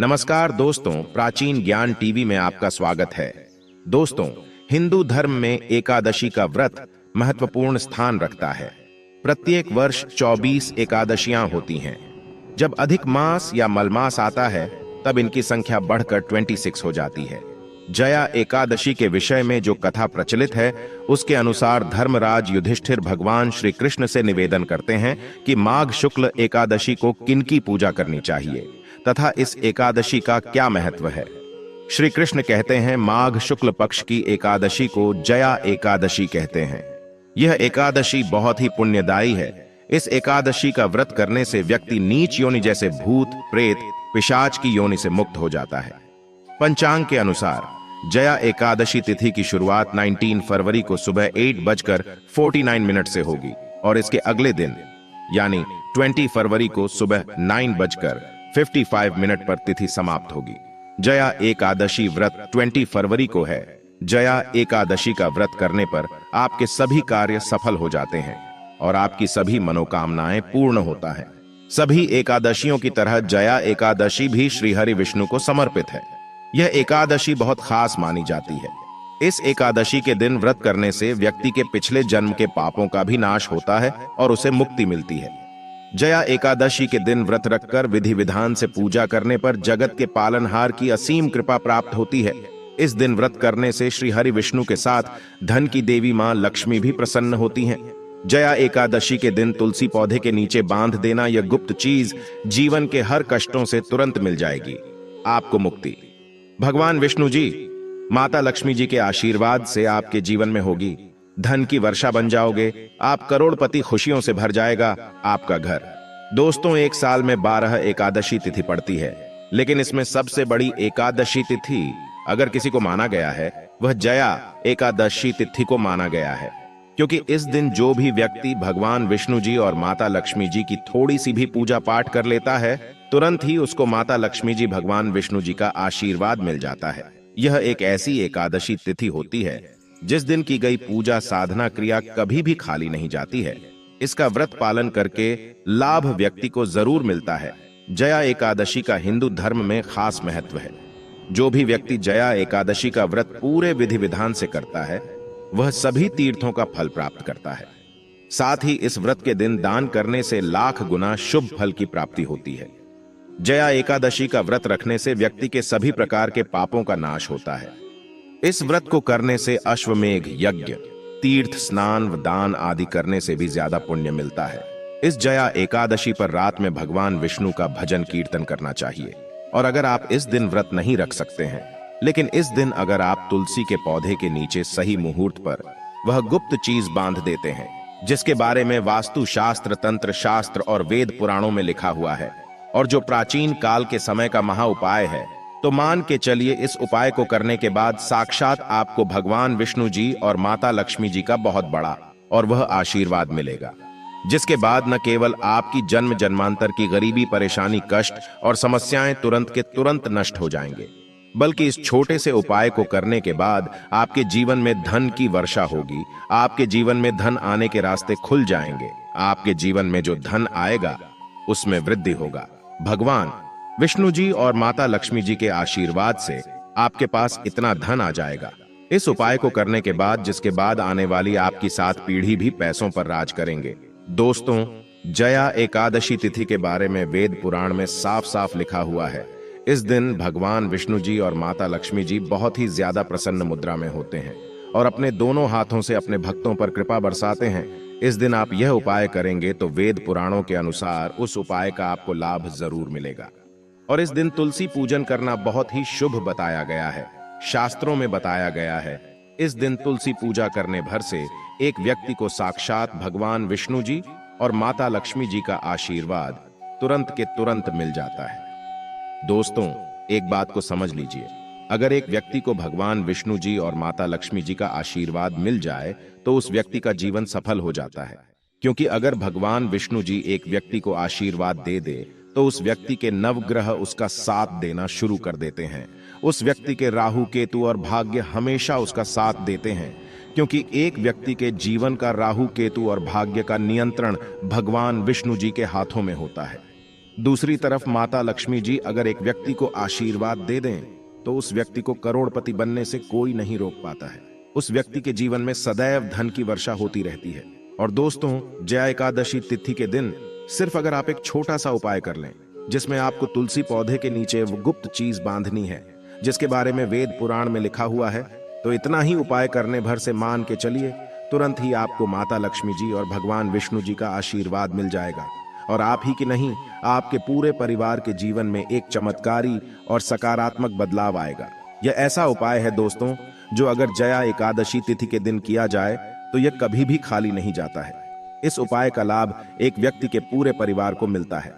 नमस्कार दोस्तों, प्राचीन ज्ञान टीवी में आपका स्वागत है। दोस्तों, हिंदू धर्म में एकादशी का व्रत महत्वपूर्ण स्थान रखता है। प्रत्येक वर्ष 24 एकादशियां होती हैं। जब अधिक मास या मलमास आता है तब इनकी संख्या बढ़कर 26 हो जाती है। जया एकादशी के विषय में जो कथा प्रचलित है उसके अनुसार धर्मराज युधिष्ठिर भगवान श्री कृष्ण से निवेदन करते हैं कि माघ शुक्ल एकादशी को किनकी पूजा करनी चाहिए तथा इस एकादशी का क्या महत्व है। श्री कृष्ण कहते हैं माघ शुक्ल पक्ष की एकादशी को जया एकादशी कहते हैं। यह एकादशी बहुत ही पुण्यदायी है। इस एकादशी का व्रत करने से व्यक्ति नीच योनि जैसे भूत, प्रेत, पिशाच की योनि से मुक्त हो जाता है। पंचांग के अनुसार जया एकादशी तिथि की शुरुआत 19 फरवरी को सुबह 8:49 से होगी और इसके अगले दिन यानी 20 फरवरी को सुबह 9:55 पर तिथि समाप्त होगी। जया एकादशी व्रत 20 फरवरी को है। जया एकादशी का व्रत करने पर आपके सभी कार्य सफल हो जाते हैं और आपकी सभी मनोकामनाएं पूर्ण होता है। सभी एकादशियों की तरह जया एकादशी भी श्री हरि विष्णु को समर्पित है। यह एकादशी बहुत खास मानी जाती है। इस एकादशी के दिन व्रत करने से व्यक्ति के पिछले जन्म के पापों का भी नाश होता है और उसे मुक्ति मिलती है। जया एकादशी के दिन व्रत रखकर विधि विधान से पूजा करने पर जगत के पालनहार की असीम कृपा प्राप्त होती है। इस दिन व्रत करने से श्री हरि विष्णु के साथ धन की देवी मां लक्ष्मी भी प्रसन्न होती हैं। जया एकादशी के दिन तुलसी पौधे के नीचे बांध देना यह गुप्त चीज जीवन के हर कष्टों से तुरंत मिल जाएगी। आपको मुक्ति भगवान विष्णु जी, माता लक्ष्मी जी के आशीर्वाद से आपके जीवन में होगी। धन की वर्षा बन जाओगे। आप करोड़पति खुशियों से भर जाएगा आपका घर। दोस्तों, एक साल में 12 एकादशी तिथि पड़ती है, लेकिन इसमें सबसे बड़ी एकादशी तिथि अगर किसी को माना गया है वह जया एकादशी तिथि को माना गया है, क्योंकि इस दिन जो भी व्यक्ति भगवान विष्णु जी और माता लक्ष्मी जी की थोड़ी सी भी पूजा पाठ कर लेता है तुरंत ही उसको माता लक्ष्मी जी भगवान विष्णु जी का आशीर्वाद मिल जाता है। यह एक ऐसी एकादशी तिथि होती है जिस दिन की गई पूजा साधना क्रिया कभी भी खाली नहीं जाती है। इसका व्रत पालन करके लाभ व्यक्ति को जरूर मिलता है। जया एकादशी का हिंदू धर्म में खास महत्व है। जो भी व्यक्ति जया एकादशी का व्रत पूरे विधि विधान से करता है वह सभी तीर्थों का फल प्राप्त करता है। साथ ही इस व्रत के दिन दान करने से लाख गुना शुभ फल की प्राप्ति होती है। जया एकादशी का व्रत रखने से व्यक्ति के सभी प्रकार के पापों का नाश होता है। इस व्रत को करने से अश्वमेघ यज्ञ, तीर्थ स्नान व दान आदि करने से भी ज्यादा पुण्य मिलता है। इस जया एकादशी पर रात में भगवान विष्णु का भजन कीर्तन करना चाहिए। और अगर आप इस दिन व्रत नहीं रख सकते हैं, लेकिन इस दिन अगर आप तुलसी के पौधे के नीचे सही मुहूर्त पर वह गुप्त चीज बांध देते हैं जिसके बारे में वास्तु शास्त्र, तंत्र शास्त्र और वेद पुराणों में लिखा हुआ है और जो प्राचीन काल के समय का महा उपाय है, तो मान के चलिए इस उपाय को करने के बाद साक्षात आपको भगवान विष्णु जी और माता लक्ष्मी जी का बहुत बड़ा और वह आशीर्वाद मिलेगा, जिसके बाद न केवल आपकी जन्म जन्मांतर की गरीबी, परेशानी, कष्ट और समस्याएं तुरंत के तुरंत नष्ट हो जाएंगे, बल्कि इस छोटे से उपाय को करने के बाद आपके जीवन में धन की वर्षा होगी। आपके जीवन में धन आने के रास्ते खुल जाएंगे। आपके जीवन में जो धन आएगा उसमें वृद्धि होगा। भगवान विष्णु जी और माता लक्ष्मी जी के आशीर्वाद से आपके पास इतना धन आ जाएगा इस उपाय को करने के बाद, जिसके बाद आने वाली आपकी 7 पीढ़ी भी पैसों पर राज करेंगे। दोस्तों, जया एकादशी तिथि के बारे में वेद पुराण में साफ साफ लिखा हुआ है। इस दिन भगवान विष्णु जी और माता लक्ष्मी जी बहुत ही ज्यादा प्रसन्न मुद्रा में होते हैं और अपने दोनों हाथों से अपने भक्तों पर कृपा बरसाते हैं। इस दिन आप यह उपाय करेंगे तो वेद पुराणों के अनुसार उस उपाय का आपको लाभ जरूर मिलेगा। और इस दिन तुलसी पूजन करना बहुत ही शुभ बताया गया है। शास्त्रों में बताया गया है इस दिन तुलसी पूजा करने भर से एक व्यक्ति को साक्षात भगवान विष्णु जी और माता लक्ष्मी जी का आशीर्वाद तुरंत के तुरंत मिल जाता है। दोस्तों, एक बात को समझ लीजिए, अगर एक व्यक्ति को भगवान विष्णु जी और माता लक्ष्मी जी का आशीर्वाद मिल जाए तो उस व्यक्ति का जीवन सफल हो जाता है, क्योंकि अगर भगवान विष्णु जी एक व्यक्ति को आशीर्वाद दे दे तो उस व्यक्ति के नवग्रह उसका साथ देना शुरू कर देते हैं। उस व्यक्ति के राहु, केतु और भाग्य हमेशा उसका साथ देते हैं, क्योंकि एक व्यक्ति के जीवन का राहु, केतु और भाग्य का नियंत्रण भगवान विष्णु जी के हाथों में होता है। दूसरी तरफ माता लक्ष्मी जी अगर एक व्यक्ति को आशीर्वाद दे दें तो उस व्यक्ति को करोड़पति बनने से कोई नहीं रोक पाता है। उस व्यक्ति के जीवन में सदैव धन की वर्षा होती रहती है। और दोस्तों, जया एकादशी तिथि के दिन सिर्फ अगर आप एक छोटा सा उपाय कर लें, जिसमें आपको तुलसी पौधे के नीचे वो गुप्त चीज बांधनी है जिसके बारे में वेद पुराण में लिखा हुआ है, तो इतना ही उपाय करने भर से मान के चलिए, तुरंत ही आपको माता लक्ष्मी जी और भगवान विष्णु जी का आशीर्वाद मिल जाएगा। और आप ही की नहीं, आपके पूरे परिवार के जीवन में एक चमत्कारी और सकारात्मक बदलाव आएगा। यह ऐसा उपाय है दोस्तों, जो अगर जया एकादशी तिथि के दिन किया जाए तो यह कभी भी खाली नहीं जाता है। इस उपाय का लाभ एक व्यक्ति के पूरे परिवार को मिलता है।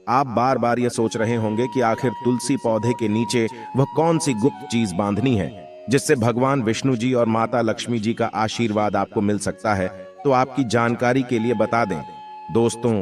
आप बार बार यह सोच रहे होंगे कि आखिर तुलसी पौधे के नीचे वह कौन सी गुप्त चीज बांधनी है जिससे भगवान विष्णु जी और माता लक्ष्मी जी का आशीर्वाद आपको मिल सकता है। तो आपकी जानकारी के लिए बता दें दोस्तों,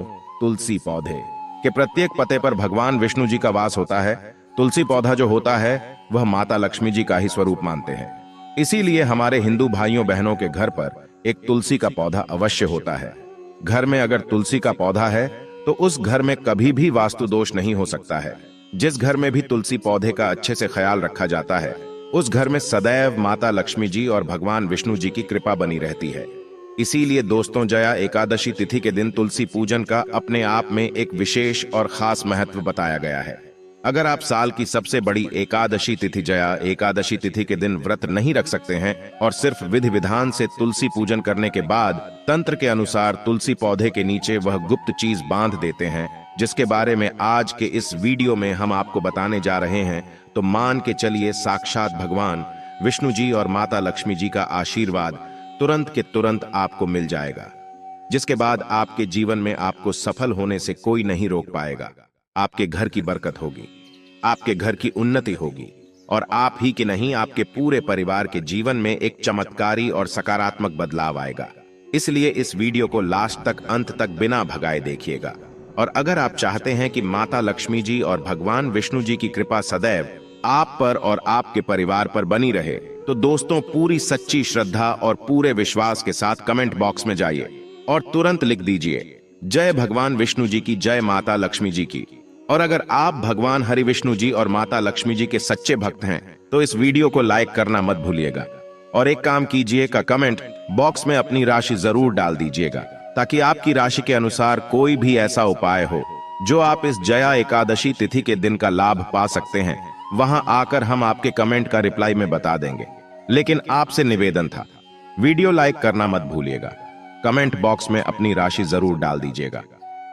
तुलसी पौधे के प्रत्येक पत्ते पर भगवान विष्णु जी का वास होता है। तुलसी पौधा जो होता है वह माता लक्ष्मी जी का ही स्वरूप मानते हैं। इसीलिए हमारे हिंदू भाइयों बहनों के घर पर एक तुलसी का पौधा अवश्य होता है। घर में अगर तुलसी का पौधा है तो उस घर में कभी भी वास्तु दोष नहीं हो सकता है। जिस घर में भी तुलसी पौधे का अच्छे से ख्याल रखा जाता है उस घर में सदैव माता लक्ष्मी जी और भगवान विष्णु जी की कृपा बनी रहती है। इसीलिए दोस्तों, जया एकादशी तिथि के दिन तुलसी पूजन का अपने आप में एक विशेष और खास महत्व बताया गया है। अगर आप साल की सबसे बड़ी एकादशी तिथि जया एकादशी तिथि के दिन व्रत नहीं रख सकते हैं और सिर्फ विधि विधान से तुलसी पूजन करने के बाद तंत्र के अनुसार तुलसी पौधे के नीचे वह गुप्त चीज बांध देते हैं, जिसके बारे में आज के इस वीडियो में हम आपको बताने जा रहे हैं, तो मान के चलिए साक्षात भगवान विष्णु जी और माता लक्ष्मी जी का आशीर्वाद तुरंत के तुरंत आपको मिल जाएगा, जिसके बाद आपके जीवन में आपको सफल होने से कोई नहीं रोक पाएगा। आपके घर की बरकत होगी, आपके घर की उन्नति होगी और आप ही के नहीं, आपके पूरे परिवार के जीवन में एक चमत्कारी और सकारात्मक बदलाव आएगा। इसलिए इस वीडियो को लास्ट तक, अंत तक बिना भगाए देखिएगा। और अगर आप चाहते हैं कि माता लक्ष्मी जी और भगवान विष्णु जी की कृपा सदैव आप पर और आपके परिवार पर बनी रहे, तो दोस्तों, पूरी सच्ची श्रद्धा और पूरे विश्वास के साथ कमेंट बॉक्स में जाइए और तुरंत लिख दीजिए जय भगवान विष्णु जी की, जय माता लक्ष्मी जी की। और अगर आप भगवान हरि विष्णु जी और माता लक्ष्मी जी के सच्चे भक्त हैं तो इस वीडियो को लाइक करना मत भूलिएगा। और एक काम कीजिएगा, कमेंट बॉक्स में अपनी राशि जरूर डाल दीजिएगा, ताकि आपकी राशि के अनुसार कोई भी ऐसा उपाय हो जो आप इस जया एकादशी तिथि के दिन का लाभ पा सकते हैं, वहां आकर हम आपके कमेंट का रिप्लाई में बता देंगे। लेकिन आपसे निवेदन था, वीडियो लाइक करना मत भूलिएगा, कमेंट बॉक्स में अपनी राशि जरूर डाल दीजिएगा।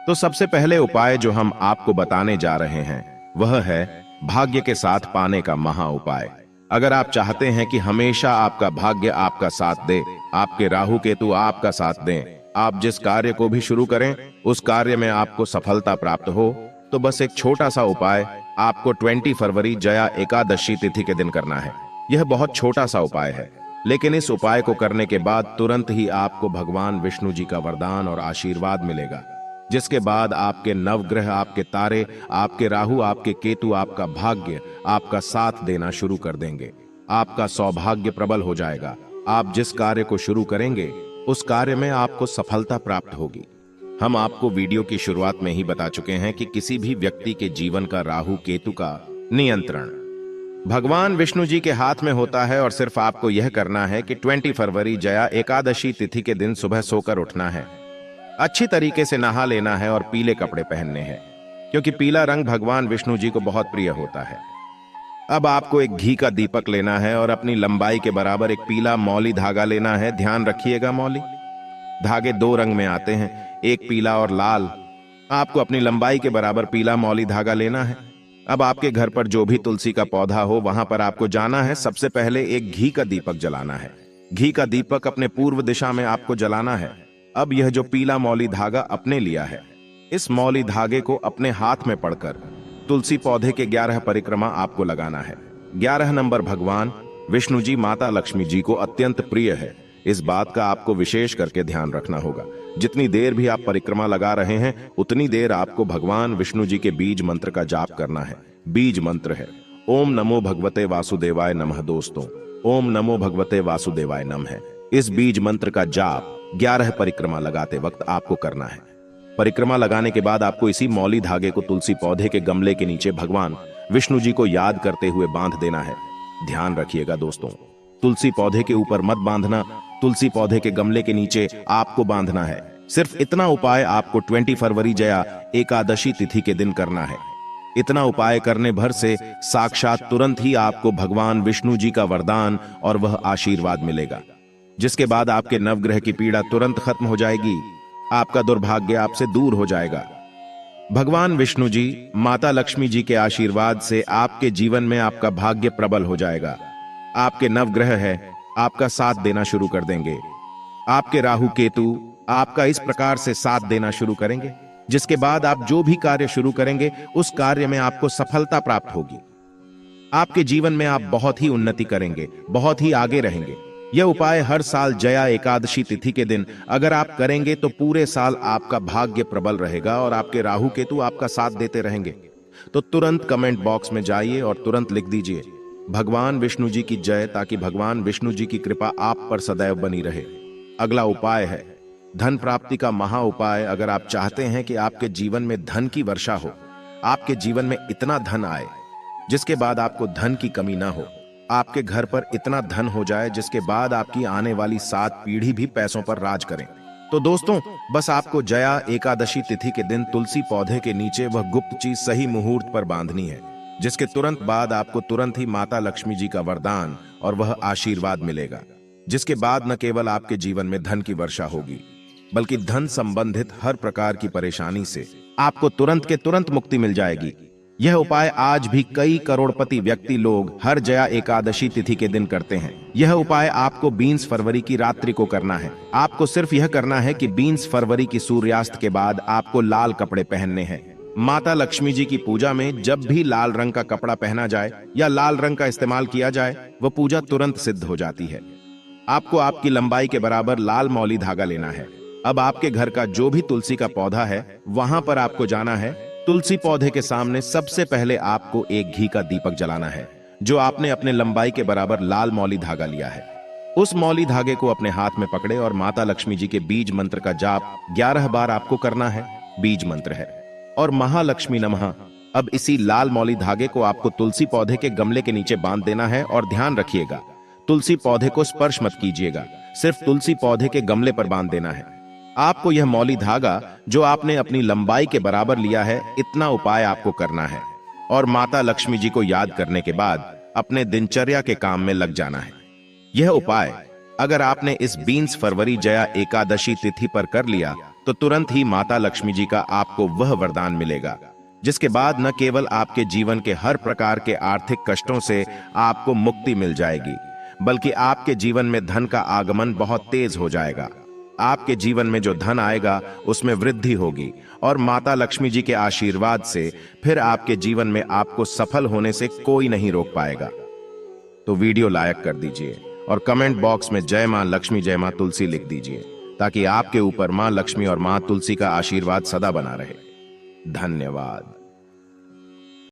तो सबसे पहले उपाय जो हम आपको बताने जा रहे हैं वह है भाग्य के साथ पाने का महा उपाय। अगर आप चाहते हैं कि हमेशा आपका भाग्य आपका साथ दे, आपके राहु केतु आपका साथ दें, आप जिस कार्य को भी शुरू करें उस कार्य में आपको सफलता प्राप्त हो, तो बस एक छोटा सा उपाय आपको 20 फरवरी जया एकादशी तिथि के दिन करना है। यह बहुत छोटा सा उपाय है, लेकिन इस उपाय को करने के बाद तुरंत ही आपको भगवान विष्णु जी का वरदान और आशीर्वाद मिलेगा, जिसके बाद आपके नवग्रह, आपके तारे, आपके राहु, आपके केतु, आपका भाग्य आपका साथ देना शुरू कर देंगे। आपका सौभाग्य प्रबल हो जाएगा। आप जिस कार्य को शुरू करेंगे उस कार्य में आपको सफलता प्राप्त होगी। हम आपको वीडियो की शुरुआत में ही बता चुके हैं कि किसी भी व्यक्ति के जीवन का राहु केतु का नियंत्रण भगवान विष्णु जी के हाथ में होता है। और सिर्फ आपको यह करना है कि 20 फरवरी जया एकादशी तिथि के दिन सुबह सोकर उठना है, अच्छी तरीके से नहा लेना है और पीले कपड़े पहनने हैं, क्योंकि पीला रंग भगवान विष्णु जी को बहुत प्रिय होता है। अब आपको एक घी का दीपक लेना है और अपनी लंबाई के बराबर एक पीला मौली धागा लेना है। ध्यान रखिएगा, मौली धागे 2 रंग में आते हैं, एक पीला और लाल। आपको अपनी लंबाई के बराबर पीला मौली धागा लेना है। अब आपके घर पर जो भी तुलसी का पौधा हो वहां पर आपको जाना है। सबसे पहले एक घी का दीपक जलाना है। घी का दीपक अपने पूर्व दिशा में आपको जलाना है। अब यह जो पीला मौली धागा अपने लिया है, इस मौली धागे को अपने हाथ में पकड़कर तुलसी पौधे के 11 परिक्रमा आपको लगाना है। 11 नंबर भगवान विष्णु जी, माता लक्ष्मी जी को अत्यंत प्रिय है। इस बात का आपको विशेष करके ध्यान रखना होगा। जितनी देर भी आप परिक्रमा लगा रहे हैं उतनी देर आपको भगवान विष्णु जी के बीज मंत्र का जाप करना है। बीज मंत्र है ओम नमो भगवते वासुदेवाय नमः। दोस्तों, ओम नमो भगवते वासुदेवाय नमः है। इस बीज मंत्र का जाप 11 परिक्रमा लगाते वक्त आपको करना है। परिक्रमा लगाने के बाद आपको इसी मौली धागे को तुलसी पौधे के गमले के नीचे भगवान विष्णु जी को याद करते हुए बांध देना है। ध्यान रखिएगा दोस्तों, तुलसी पौधे के ऊपर मत बांधना, तुलसी पौधे के गमले के नीचे आपको बांधना है। सिर्फ इतना उपाय आपको 20 फरवरी जया एकादशी तिथि के दिन करना है। इतना उपाय करने भर से साक्षात तुरंत ही आपको भगवान विष्णु जी का वरदान और वह आशीर्वाद मिलेगा, जिसके बाद आपके नवग्रह की पीड़ा तुरंत खत्म हो जाएगी, आपका दुर्भाग्य आपसे दूर हो जाएगा। भगवान विष्णु जी, माता लक्ष्मी जी के आशीर्वाद से आपके जीवन में आपका भाग्य प्रबल हो जाएगा। आपके नवग्रह है आपका साथ देना शुरू कर देंगे। आपके राहु केतु आपका इस प्रकार से साथ देना शुरू करेंगे, जिसके बाद आप जो भी कार्य शुरू करेंगे उस कार्य में आपको सफलता प्राप्त होगी। आपके जीवन में आप बहुत ही उन्नति करेंगे, बहुत ही आगे रहेंगे। यह उपाय हर साल जया एकादशी तिथि के दिन अगर आप करेंगे तो पूरे साल आपका भाग्य प्रबल रहेगा और आपके राहु केतु आपका साथ देते रहेंगे। तो तुरंत कमेंट बॉक्स में जाइए और तुरंत लिख दीजिए भगवान विष्णु जी की जय, ताकि भगवान विष्णु जी की कृपा आप पर सदैव बनी रहे। अगला उपाय है धन प्राप्ति का महा उपाय। अगर आप चाहते हैं कि आपके जीवन में धन की वर्षा हो, आपके जीवन में इतना धन आए जिसके बाद आपको धन की कमी ना हो, आपके घर पर इतना धन हो जाए जिसके बाद आपकी आने वाली 7 पीढ़ी भी पैसों पर राज करें, तो दोस्तों बस आपको जया एकादशी तिथि के दिन तुलसी पौधे के नीचे वह गुप्त चीज सही मुहूर्त पर बांधनी है, जिसके तुरंत बाद आपको तुरंत ही माता लक्ष्मी जी का वरदान और वह आशीर्वाद मिलेगा, जिसके बाद न केवल आपके जीवन में धन की वर्षा होगी, बल्कि धन संबंधित हर प्रकार की परेशानी से आपको तुरंत के तुरंत मुक्ति मिल जाएगी। यह उपाय आज भी कई करोड़पति व्यक्ति लोग हर जया एकादशी तिथि के दिन करते हैं। यह उपाय आपको 20 फरवरी की रात्रि को करना है। आपको सिर्फ यह करना है कि 20 फरवरी की सूर्यास्त के बाद आपको लाल कपड़े पहनने हैं। माता लक्ष्मी जी की पूजा में जब भी लाल रंग का कपड़ा पहना जाए या लाल रंग का इस्तेमाल किया जाए, वह पूजा तुरंत सिद्ध हो जाती है। आपको आपकी लंबाई के बराबर लाल मौली धागा लेना है। अब आपके घर का जो भी तुलसी का पौधा है वहां पर आपको जाना है। तुलसी पौधे के सामने सबसे पहले आपको एक घी का दीपक जलाना है, जो आपने अपने लंबाई के बराबर लाल मौली धागा लिया है। उस मौली धागे को अपने हाथ में पकड़े और माता लक्ष्मी जी के बीज मंत्र का जाप 11 बार आपको करना है। बीज मंत्र है और महालक्ष्मी नमः। अब इसी लाल मौली धागे को आपको तुलसी पौधे के गमले के नीचे बांध देना है और ध्यान रखिएगा तुलसी पौधे को स्पर्श मत कीजिएगा, सिर्फ तुलसी पौधे के गमले पर बांध देना है। आपको यह मौली धागा जो आपने अपनी लंबाई के बराबर लिया है, इतना उपाय आपको करना है और माता लक्ष्मी जी को याद करने के बाद अपने दिनचर्या के काम में लग जाना है। यह उपाय अगर आपने इस 20 फरवरी जया एकादशी तिथि पर कर लिया तो तुरंत ही माता लक्ष्मी जी का आपको वह वरदान मिलेगा, जिसके बाद न केवल आपके जीवन के हर प्रकार के आर्थिक कष्टों से आपको मुक्ति मिल जाएगी, बल्कि आपके जीवन में धन का आगमन बहुत तेज हो जाएगा। आपके जीवन में जो धन आएगा उसमें वृद्धि होगी और माता लक्ष्मी जी के आशीर्वाद से फिर आपके जीवन में आपको सफल होने से कोई नहीं रोक पाएगा। तो वीडियो लाइक कर दीजिए और कमेंट बॉक्स में जय मां लक्ष्मी जय मां तुलसी लिख दीजिए, ताकि आपके ऊपर मां लक्ष्मी और मां तुलसी का आशीर्वाद सदा बना रहे। धन्यवाद।